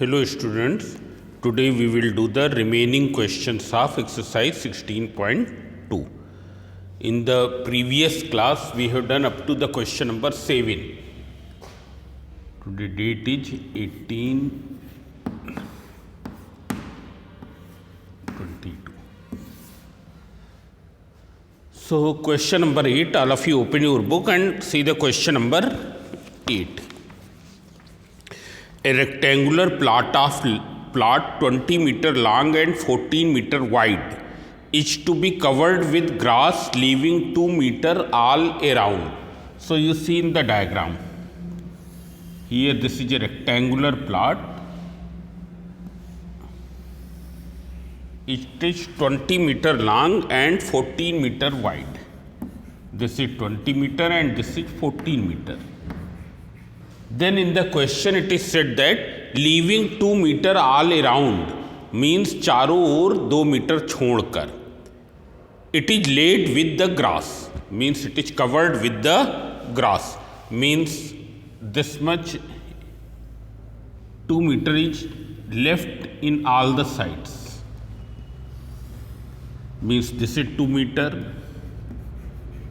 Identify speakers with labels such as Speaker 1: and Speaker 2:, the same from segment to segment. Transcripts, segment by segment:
Speaker 1: Hello students, today we will do the remaining questions of exercise 16.2. In the previous class we have done up to the question number 7. Today date is 18/22. So question number 8, all of you open your book and see the question number 8. A rectangular plot 20 meter long and 14 meter wide is to be covered with grass leaving 2 meter all around. So you see in the diagram, here this is a rectangular plot. It is 20 meter long and 14 meter wide. This is 20 meter and this is 14 meter. Then in the question it is said that leaving 2 meter all around means चारों ओर 2 metre छोड़कर. It is laid with the grass means it is covered with the grass means this much 2 meter is left in all the sides. Means this is 2 meter,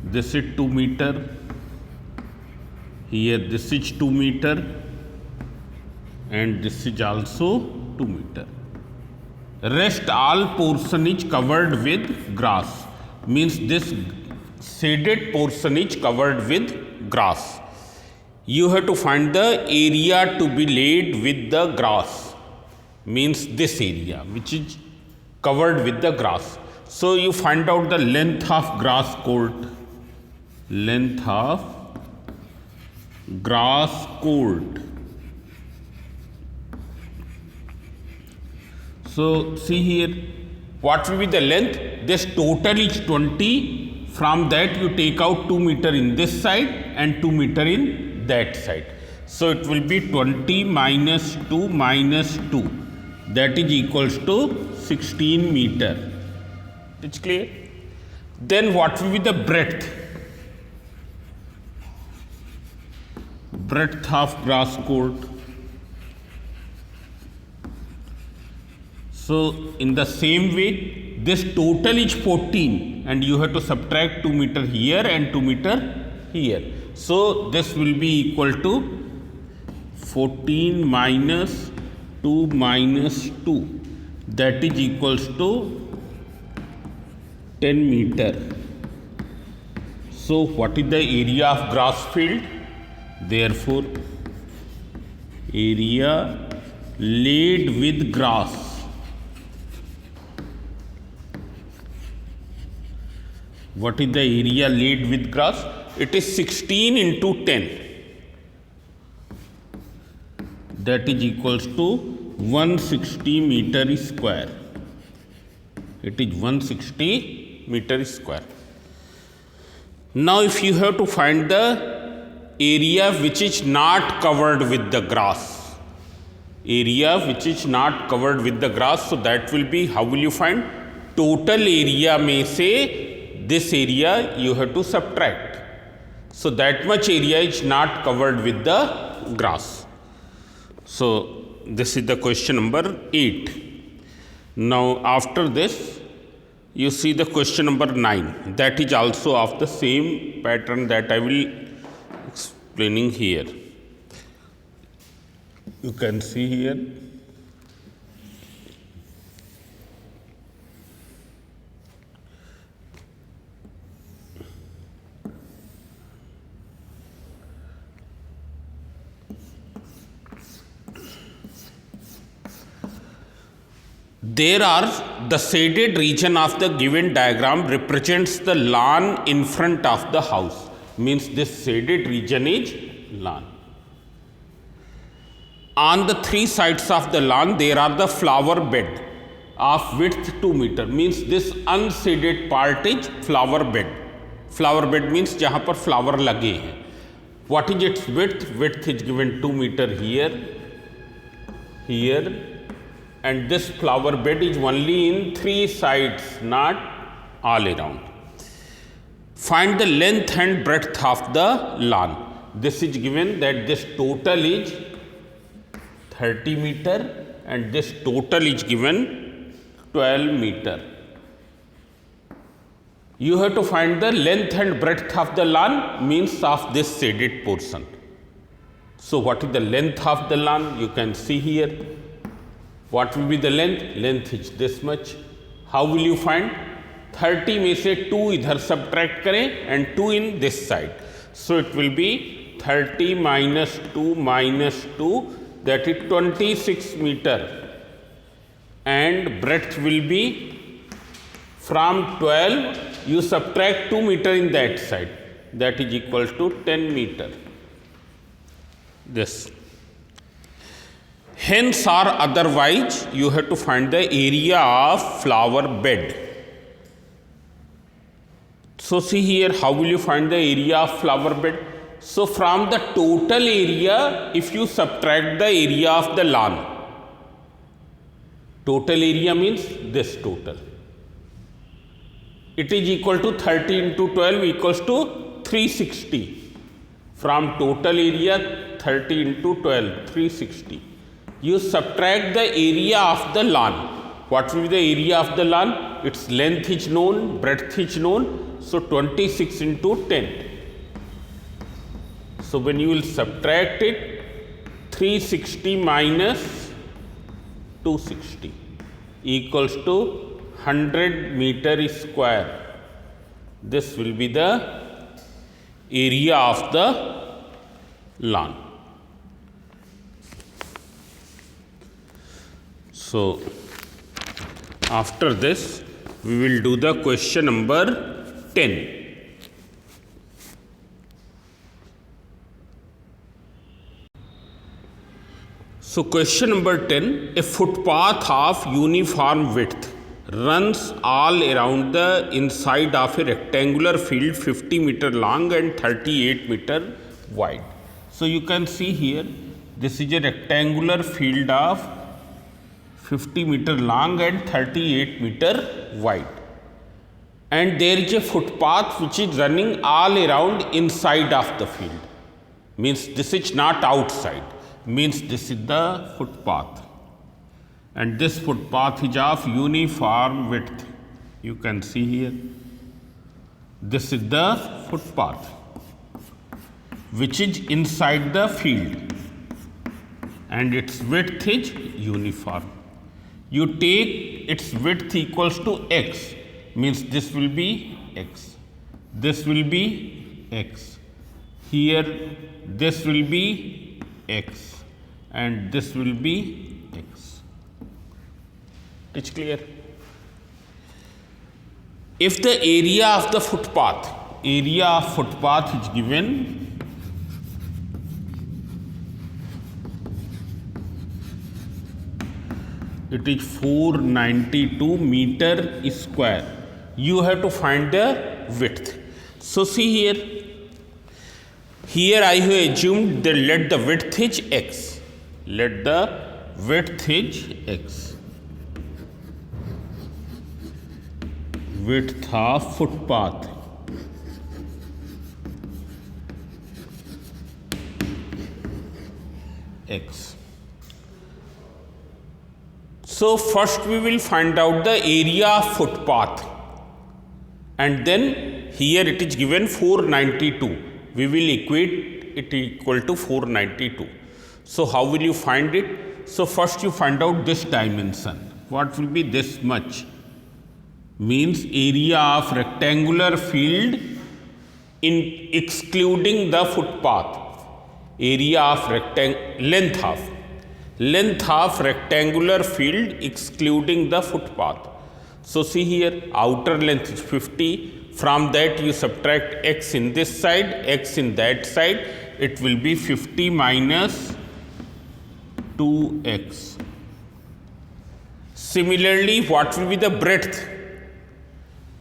Speaker 1: this is 2 meter. Here this is 2 meter and this is also 2 meter. Rest all portion is covered with grass means this shaded portion is covered with grass. You have to find the area to be laid with the grass means this area which is covered with the grass. So you find out the length of grass court, length of grass court. So see here, what will be the length? This total is 20. From that you take out 2 meter in this side and 2 meter in that side. So it will be 20 minus 2 minus 2. That is equals to 16 meter. It's clear? Then what will be the breadth? Breadth of grass court. So in the same way, this total is 14 and you have to subtract 2 meter here and 2 meter here. So this will be equal to 14 minus 2 minus 2. That is equals to 10 meter. So what is the area of grass field? Therefore, area laid with grass what is the area laid with grass? It is 16 into 10. That is equals to 160 meter square. It is 160 meter square. Now if you have to find the area which is not covered with the grass, area which is not covered with the grass, so that will be, how will you find? Total area में से this area you have to subtract. So that much area is not covered with the grass. So this is the question number 8. Now after this you see the question number 9. That is also of the same pattern that I will explaining here. You can see here. There are the shaded region of the given diagram represents the lawn in front of the house. Means this shaded region is lawn. On the 3 sides of the lawn there are the flower bed of width 2 meter. Means this unshaded part is flower bed. Flower bed means जहाँ पर flower लगे हैं. What is its width? Width is given 2 meter here, here, and this flower bed is only in 3 sides, not all around. Find the length and breadth of the lawn. This is given that this total is 30 meter, and this total is given 12 meter. You have to find the length and breadth of the lawn, means of this shaded portion. So what is the length of the lawn? You can see here. What will be the length? Length is this much. How will you find? 30 में से 2 इधर subtract करें and 2 in this side. So it will be 30 minus 2, that is 26 meter. And breadth will be from 12, you subtract 2 meter in that side. That is equal to 10 meter. This. Hence or otherwise, you have to find the area of flower bed. So see here, how will you find the area of flower bed? So from the total area, if you subtract the area of the lawn, total area means this total. It is equal to 30 into 12 equals to 360. From total area 30 into 12, 360. You subtract the area of the lawn. What will be the area of the lawn? Its length is known, breadth is known. So 26 into 10. So when you will subtract it, 360 minus 260 equals to 100 meter square. This will be the area of the lawn. So after this, we will do the question number 10. So question number 10, a footpath of uniform width runs all around the inside of a rectangular field 50 meter long and 38 meter wide. So you can see here, this is a rectangular field of 50 meter long and 38 meter wide. And there is a footpath which is running all around inside of the field. Means this is not outside. Means this is the footpath. And this footpath is of uniform width. You can see here. This is the footpath which is inside the field. And its width is uniform. You take its width equals to x, means this will be x, this will be x, here this will be x, and this will be x. It's clear? If the area of the footpath, is given, it is 492 meter square. You have to find the width. So see here I have assumed that let the width is x. Let the width is x. Width of footpath. X. So first we will find out the area of footpath, and then here it is given 492. We will equate it equal to 492. So how will you find it? So first you find out this dimension. What will be this much? Means area of rectangular field in excluding the footpath. Area of length of rectangular field excluding the footpath. So see here, outer length is 50. From that you subtract x in this side, x in that side. It will be 50 minus 2x. Similarly, what will be the breadth?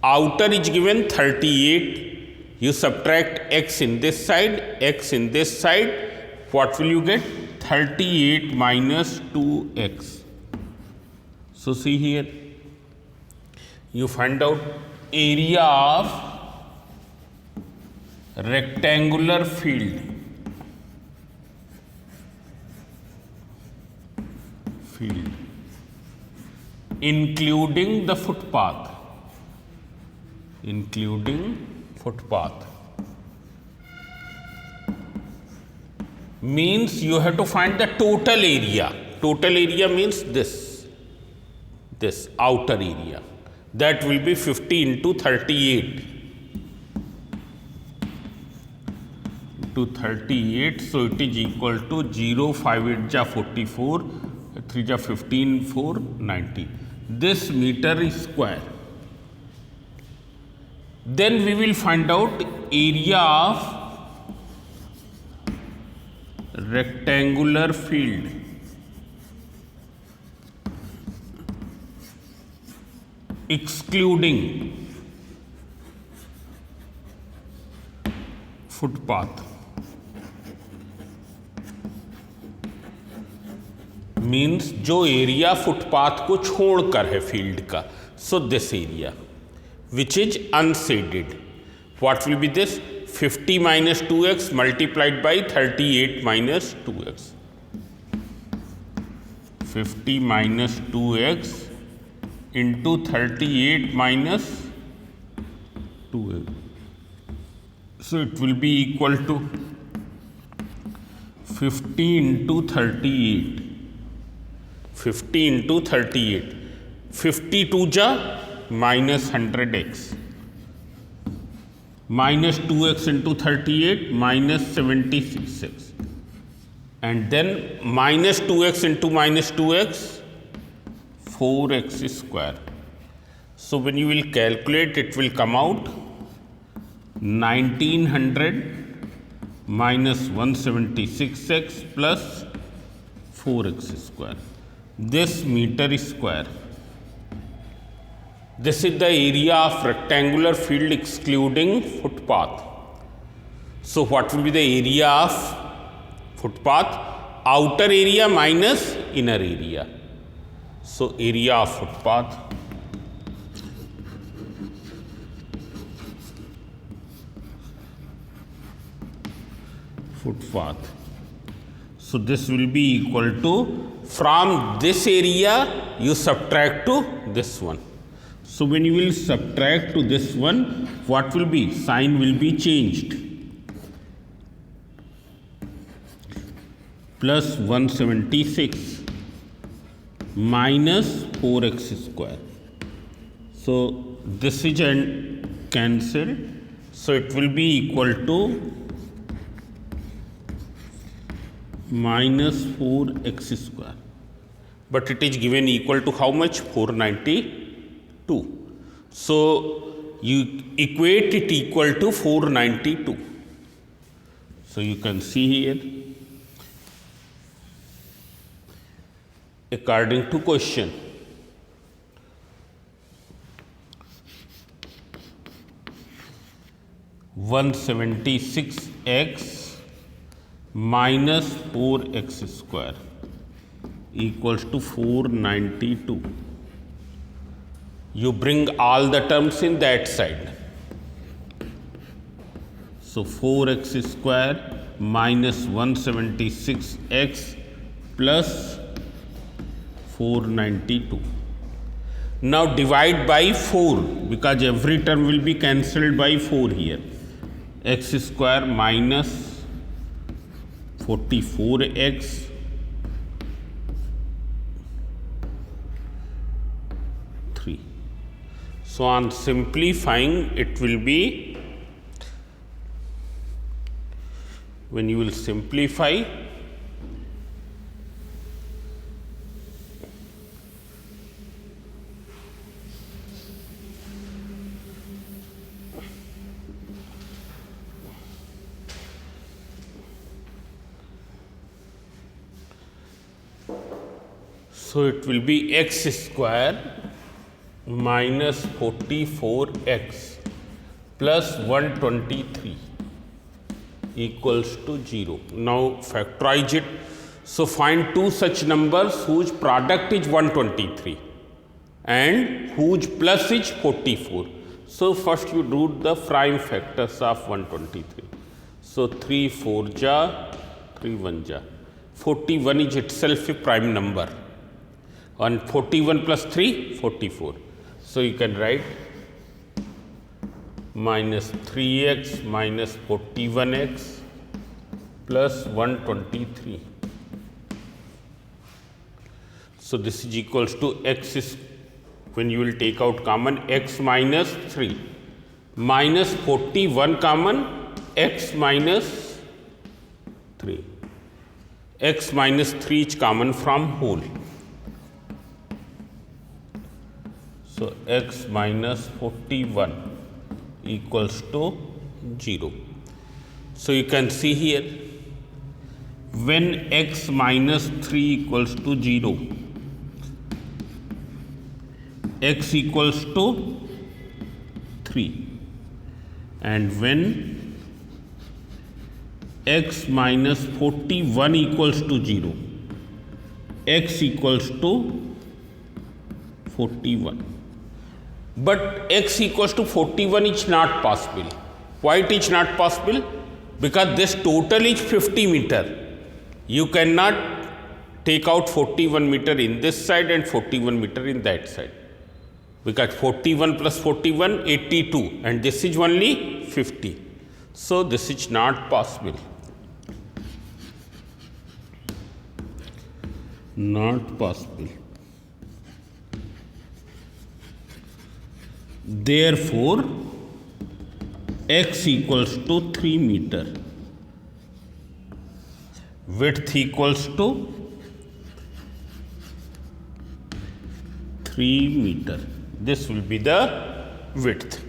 Speaker 1: Outer is given 38. You subtract x in this side, x in this side. What will you get? 38 minus 2x. So see here, you find out area of rectangular field including the footpath, including footpath, means you have to find the total area. Total area means this outer area. That will be 50 into 38. To 38, so it is equal to 0, 5 8 ja 44, 3 ja 15, 4, 90. This meter is square. Then we will find out area of rectangular field. Excluding footpath. Means जो area footpath को छोड़कर है field का, so this area which is unseeded, what will be this 50 minus 2x multiplied by 38 minus 2x. 50 minus 2x into 38 minus 2x. So it will be equal to 50 into 38. 50 into 38. 52 ja minus 100x. Minus 2x into 38 minus 76x. And then minus 2x into minus 2x 4x square. So when you will calculate, it will come out 1900 minus 176x plus 4x square. This meter square. This is the area of rectangular field excluding footpath. So what will be the area of footpath? Outer area minus inner area. So area of footpath. Footpath. So this will be equal to, from this area you subtract to this one. So when you will subtract to this one, what will be? Sign will be changed. Plus 176 minus 4x square. So this is cancelled. So it will be equal to minus 4x square. But it is given equal to how much? 492. So you equate it equal to 492. So you can see here, according to question, (176x minus 4x square equals to 492. You bring all the terms in that side. So 4x square minus 176x plus 492. Now divide by 4, because every term will be cancelled by 4 here. X square minus 44x So on simplifying, it will be, when you will simplify, so it will be x square minus 44x plus 123 equals to 0. Now factorize it. So find two such numbers whose product is 123 and whose plus is 44. So first you do the prime factors of 123. So 3 4 ja, 3 1 ja. 41 is itself a prime number. And 41 plus 3, 44. So you can write minus 3x minus 41x plus 123. So this is equals to x is, when you will take out common, x minus 3 minus 41 common, x minus 3. X minus 3 is common from whole. So x minus 41 equals to 0. So you can see here, when x minus 3 equals to 0, x equals to 3, and when x minus 41 equals to 0, x equals to 41. But x equals to 41 is not possible. Why it is not possible? Because this total is 50 meter. You cannot take out 41 meter in this side and 41 meter in that side. Because 41 plus 41, 82, and this is only 50. So this is not possible. Not possible. Therefore, x equals to 3 meter. Width equals to 3 meter. This will be the width.